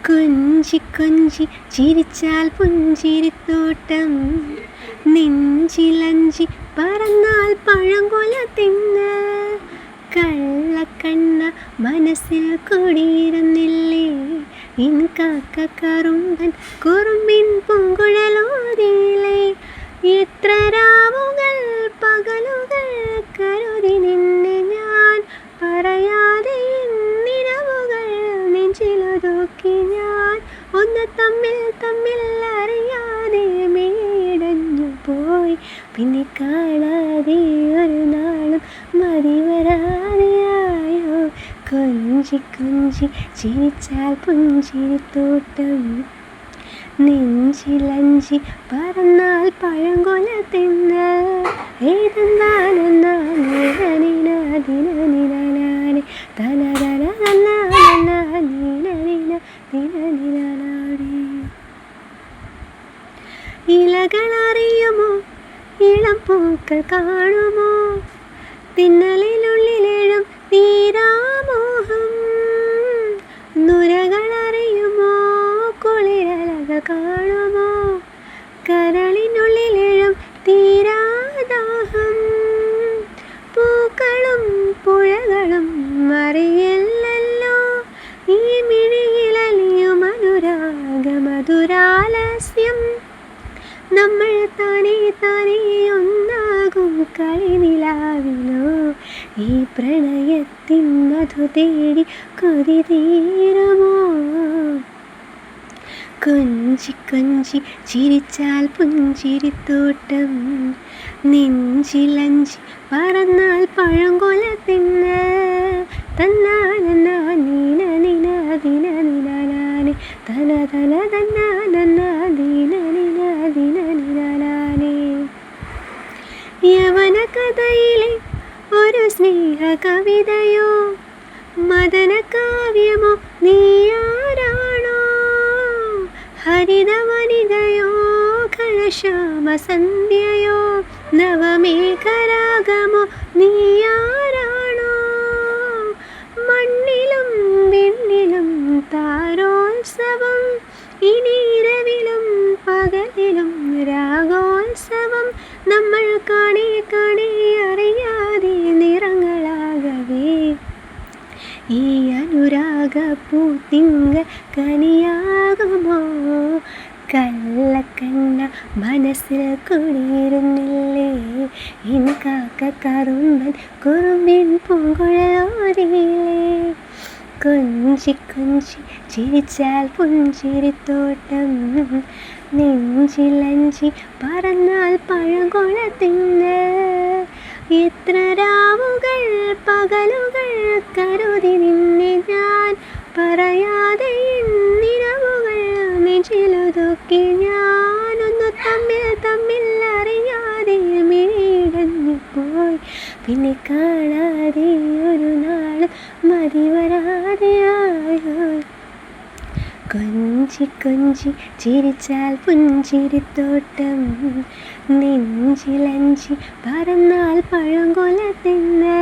കൊഞ്ചി കൊഞ്ചി ചിരിച്ചാൽ പുഞ്ചിരിത്തോട്ടം, നെഞ്ചിലഞ്ചി പറന്നാൽ പഴങ്കൊല തിന്ന്. കള്ളക്കണ്ണ മനസ്സിൽ കുടിയിരുന്നില്ലേ, ഇൻ കാക്ക കറുമ്പൻ കുറുമ്പിൻ പൂങ്കുഴലോതിയില്ലേ. എത്ര രാവുകൾ പകലുകൾ കരുതി നിന്നെ ഞാൻ, പറയാതെ നിലവുകൾ നെഞ്ചിലൊതുക്കി ഞാൻ. ഒന്ന് തമ്മിൽ തമ്മിൽ അറിയാതെ മേടഞ്ഞു പോയി, പിന്നെ കാണാതെ ഒരു നാളും മതി വരാതെയായോ. കൊഞ്ചി കൊഞ്ചി ചിരിച്ചാൽ പുഞ്ചിരിത്തോട്ടം, നെഞ്ചിലഞ്ചി പറന്നാൽ പഴങ്കൊല തിന്ന്. ഇലകളറിയുമോ, ഇളം പൂക്കൾ കാണുമോ, തിന്നലിനുള്ളിലേഴും തീരാമോഹം. നുരകളറിയുമോ, കുളിരലകൾ കാണുമോ, കരളിനുള്ളിലേഴും തീരാദാഹം. പൂക്കളും പുഴകളും അറിയില്ലല്ലോ, ഈ മിഴിയിലലിയും അനുരാഗമധുരാലസ്യം. നമ്മൾ താനേ താനേ ഒന്നാകും കളിനിലാവിലോ, ഈ പ്രണയത്തിൻ മധു തേടി കൊതി തീരുമോ. കൊഞ്ചി കൊഞ്ചി ചിരിച്ചാൽ പുഞ്ചിരിത്തോട്ടം, നെഞ്ചിലഞ്ചി പറന്നാൽ പഴങ്കൊല തിന്ന്. തന്നാനീനീനദിനനിനാനെ തന തന തന്നാനീനദിനനിനാനെ. യവന കഥയിലെ ഒരു സ്നേഹ കവിതയോ, മദന കാവ്യമോ, നീയാരാണോ. ഹരിത വനിതയോ, ഘനശ്യാമ സന്ധ്യയോ, നവമേഘരാഗമോ, നീയാരാണോ. മണ്ണിലും വിണ്ണിലും താരോത്സവം, ഇനിരവിലും പകലിലും രാഗോത്സവം. നമ്മൾ കാണേ കാണേ അറിയാതെ നിറങ്ങളാകവേ, ഈ അനുരാഗപ്പൂത്തിങ്ക കനിയാകുമോ. കള്ളക്കണ്ണ മനസ്സിൽ കുടിയിരുന്നില്ലേ, ഇൻ കാക്ക കറുമ്പൻ കുറുമ്പിൻ പൂങ്കുഴലോതിയില്ലേ. കൊഞ്ചി കൊഞ്ചി ചിരിച്ചാൽ പുഞ്ചിരിത്തോട്ടം, നെഞ്ചിലഞ്ചി പറന്നാൽ പഴങ്കൊല തിന്ന്. എത്ര രാവുകൾ പകലുകൾ കരുതി നിന്നെ ഞാൻ, പറയാതെ നിലവുകൾ നെഞ്ചിലൊതുക്കി ഞാൻ. ഒന്ന് തമ്മിൽ തമ്മിൽ അറിയാതെ മിഴിടഞ്ഞു പോയി, പിന്നെ കാണാതെ ഒരു നാളും മതി വരാതെയായോ. കൊഞ്ചി കൊഞ്ചി ചിരിച്ചാൽ പുഞ്ചിരിത്തോട്ടം, നെഞ്ചിലഞ്ചി പറന്നാൽ പഴങ്കൊല തിന്ന്.